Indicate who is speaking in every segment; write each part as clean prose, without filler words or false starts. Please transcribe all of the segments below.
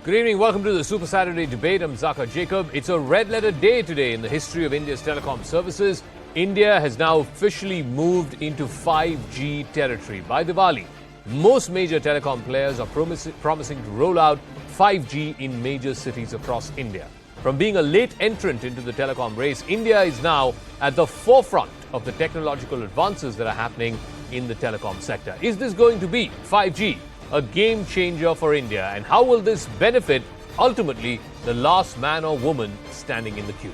Speaker 1: Good evening. Welcome to the Super Saturday debate. I'm Zaka Jacob. It's a red-letter day today in the history of India's telecom services. India has now officially moved into 5G territory. By Diwali, most major telecom players are promising to roll out 5G in major cities across India. From being a late entrant into the telecom race, India is now at the forefront of the technological advances that are happening in the telecom sector. Is this going to be 5G? A game changer for India, and how will this benefit ultimately the last man or woman standing in the queue?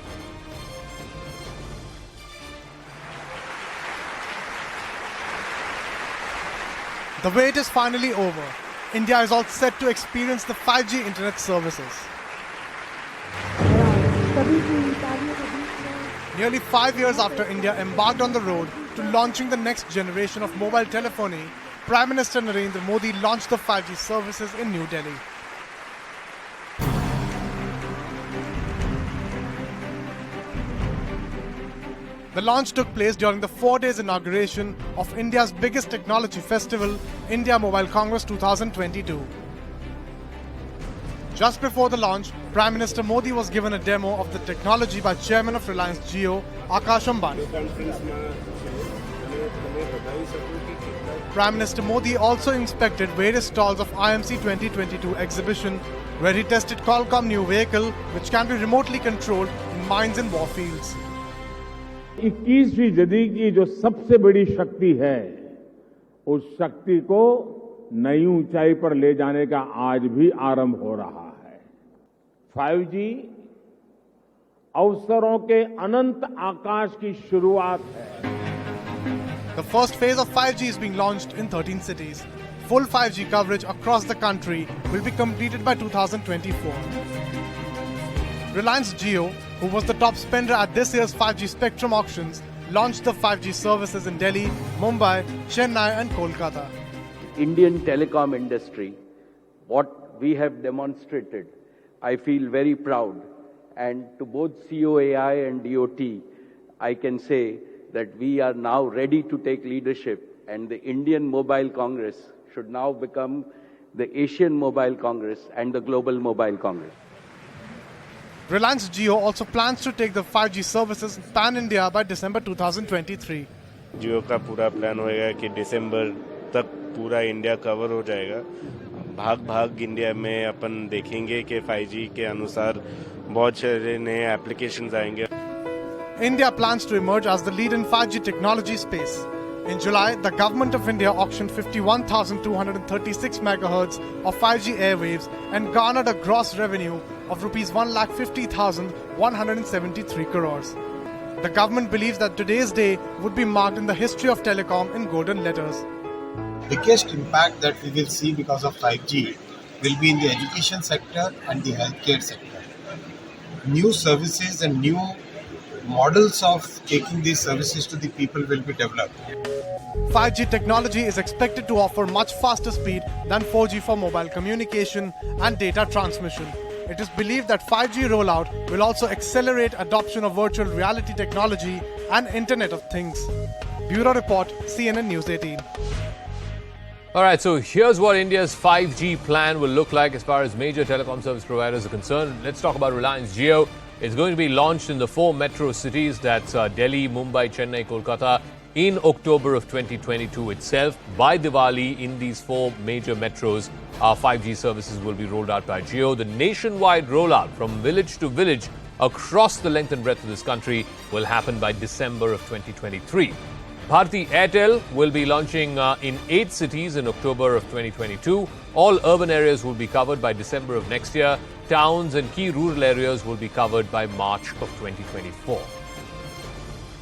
Speaker 2: The wait is finally over. India is all set to experience the 5G internet services. Nearly 5 years after India embarked on the road to launching the next generation of mobile telephony, Prime Minister Narendra Modi launched the 5G services in New Delhi. The launch took place during the 4 days inauguration of India's biggest technology festival, India Mobile Congress 2022. Just before the launch, Prime Minister Modi was given a demo of the technology by Chairman of Reliance Jio, Akash Ambani. Prime Minister Modi also inspected various stalls of IMC 2022 exhibition, where he tested Qualcomm new vehicle, which can be remotely controlled in mines and war fields.
Speaker 3: 21वीं सदी की जो सबसे बड़ी शक्ति है, उस शक्ति को नई ऊंचाई पर ले जाने का आज भी आरंभ हो रहा है। 5G अवसरों के अनंत आकाश की शुरुआत है।
Speaker 2: The first phase of 5G is being launched in 13 cities. Full 5G coverage across the country will be completed by 2024. Reliance Jio, who was the top spender at this year's 5G spectrum auctions, launched the 5G services in Delhi, Mumbai, Chennai and Kolkata.
Speaker 4: Indian telecom industry, what we have demonstrated, I feel very proud. And to both COAI and DOT, I can say that we are now ready to take leadership, and the Indian Mobile Congress should now become the Asian Mobile Congress and the Global Mobile Congress.
Speaker 2: Reliance Jio also plans to take the 5G services pan-India by December 2023.
Speaker 5: जियो का पूरा plan होएगा कि दिसंबर तक पूरा India cover हो जाएगा। भाग India में अपन देखेंगे कि 5G के अनुसार बहुत सारे नए एप्लीकेशंस आएंगे।
Speaker 2: India plans to emerge as the lead in 5G technology space. In July, the Government of India auctioned 51,236 MHz of 5G airwaves and garnered a gross revenue of Rs 1,50,173 crores. The government believes that today's day would be marked in the history of telecom in golden letters.
Speaker 6: The biggest impact that we will see because of 5G will be in the education sector and the healthcare sector. New services and new models of taking these services to the people will be developed.
Speaker 2: 5G technology is expected to offer much faster speed than 4G for mobile communication and data transmission. It is believed that 5G rollout will also accelerate adoption of virtual reality technology and Internet of Things. Bureau Report, CNN News 18.
Speaker 1: All right, so here's what India's 5G plan will look like as far as major telecom service providers are concerned. Let's talk about Reliance Jio. It's going to be launched in the 4 metro cities, that's Delhi, Mumbai, Chennai, Kolkata, in October of 2022 itself. By Diwali, in these 4 major metros, 5G services will be rolled out by Jio. The nationwide rollout from village to village across the length and breadth of this country will happen by December of 2023. Bharti Airtel will be launching in 8 cities in October of 2022. All urban areas will be covered by December of next year. Towns and key rural areas will be covered by March of 2024.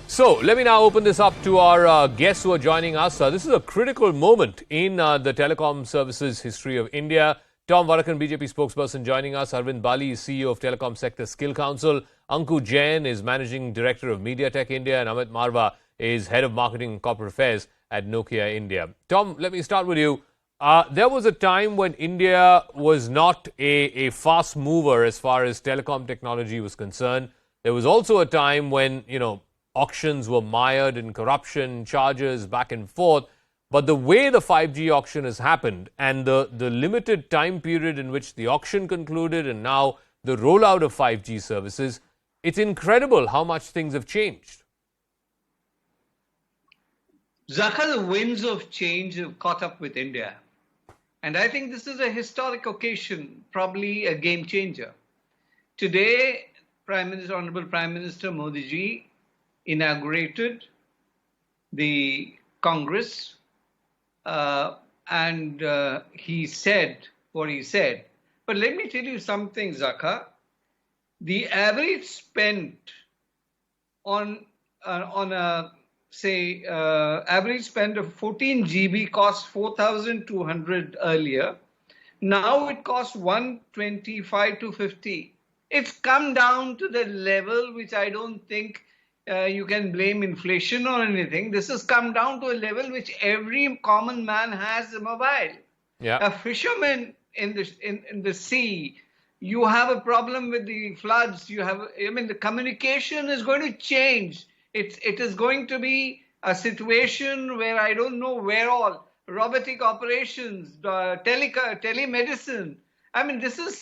Speaker 1: So, let me now open this up to our guests who are joining us. This is a critical moment in the telecom services history of India. Tom Vadakkan, BJP spokesperson, joining us. Arvind Bali is CEO of Telecom Sector Skill Council. Anku Jain is Managing Director of MediaTek India. And Amit Marva is Head of Marketing and Corporate Affairs at Nokia India. Tom, let me start with you. There was a time when India was not a fast mover as far as telecom technology was concerned. There was also a time when, auctions were mired in corruption, charges back and forth. But the way the 5G auction has happened and the limited time period in which the auction concluded and now the rollout of 5G services, it's incredible how much things have changed.
Speaker 7: Zakha, the winds of change have caught up with India. And I think this is a historic occasion, probably a game changer. Today, Honorable Prime Minister Modi ji inaugurated the Congress and he said what he said. But let me tell you something, Zakha. The average spend on a average spend of 14 GB cost 4,200 earlier. Now it costs 125 to 50. It's come down to the level which I don't think you can blame inflation or anything. This has come down to a level which every common man has a mobile.
Speaker 1: Yeah.
Speaker 7: A fisherman in the sea, you have a problem with the floods. The communication is going to change. It is going to be a situation where I don't know where all robotic operations, telemedicine. This is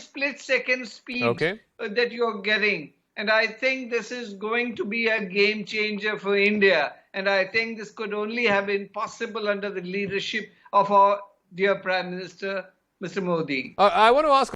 Speaker 7: split second speed that you're getting. And I think this is going to be a game changer for India. And I think this could only have been possible under the leadership of our dear Prime Minister, Mr. Modi.
Speaker 1: I want to ask